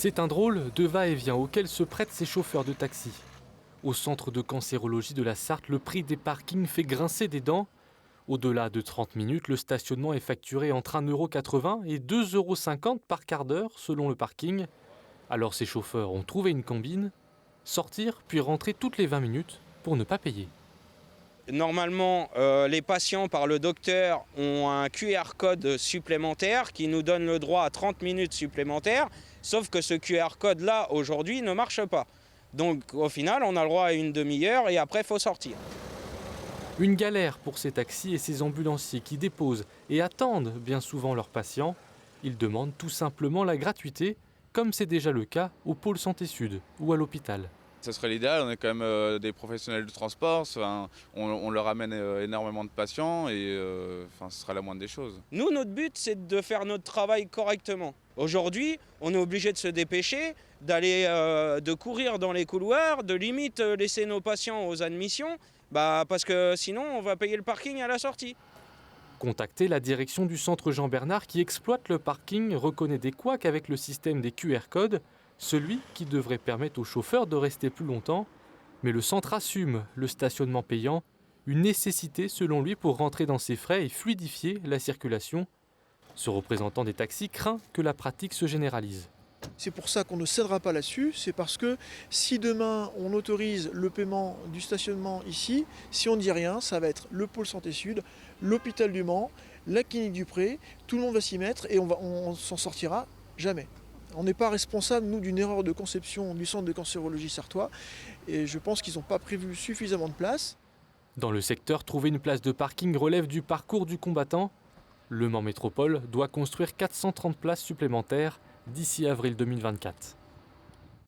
C'est un drôle de va-et-vient auquel se prêtent ces chauffeurs de taxi. Au centre de cancérologie de la Sarthe, le prix des parkings fait grincer des dents. Au-delà de 30 minutes, le stationnement est facturé entre 1,80 € et 2,50 € par quart d'heure selon le parking. Alors ces chauffeurs ont trouvé une combine, sortir puis rentrer toutes les 20 minutes pour ne pas payer. Normalement, les patients par le docteur ont un QR code supplémentaire qui nous donne le droit à 30 minutes supplémentaires, sauf que ce QR code-là, aujourd'hui, ne marche pas. Donc au final, on a le droit à une demi-heure et après, il faut sortir. Une galère pour ces taxis et ces ambulanciers qui déposent et attendent bien souvent leurs patients. Ils demandent tout simplement la gratuité, comme c'est déjà le cas au pôle Santé Sud ou à l'hôpital. Ce serait l'idéal, on est quand même des professionnels du transport, on leur amène énormément de patients et ce sera la moindre des choses. Nous, notre but, c'est de faire notre travail correctement. Aujourd'hui, on est obligé de se dépêcher, de courir dans les couloirs, de limite laisser nos patients aux admissions, parce que sinon, on va payer le parking à la sortie. Contactez la direction du centre Jean-Bernard qui exploite le parking reconnaît des couacs avec le système des QR codes, celui qui devrait permettre aux chauffeurs de rester plus longtemps. Mais le centre assume le stationnement payant, une nécessité selon lui pour rentrer dans ses frais et fluidifier la circulation. Ce représentant des taxis craint que la pratique se généralise. C'est pour ça qu'on ne cédera pas là-dessus, c'est parce que si demain on autorise le paiement du stationnement ici, si on ne dit rien, ça va être le pôle Santé Sud, l'hôpital du Mans, la clinique du Pré, tout le monde va s'y mettre et on s'en sortira jamais. On n'est pas responsable, nous, d'une erreur de conception du centre de cancérologie sartois et je pense qu'ils n'ont pas prévu suffisamment de place. Dans le secteur, trouver une place de parking relève du parcours du combattant. Le Mans Métropole doit construire 430 places supplémentaires d'ici avril 2024.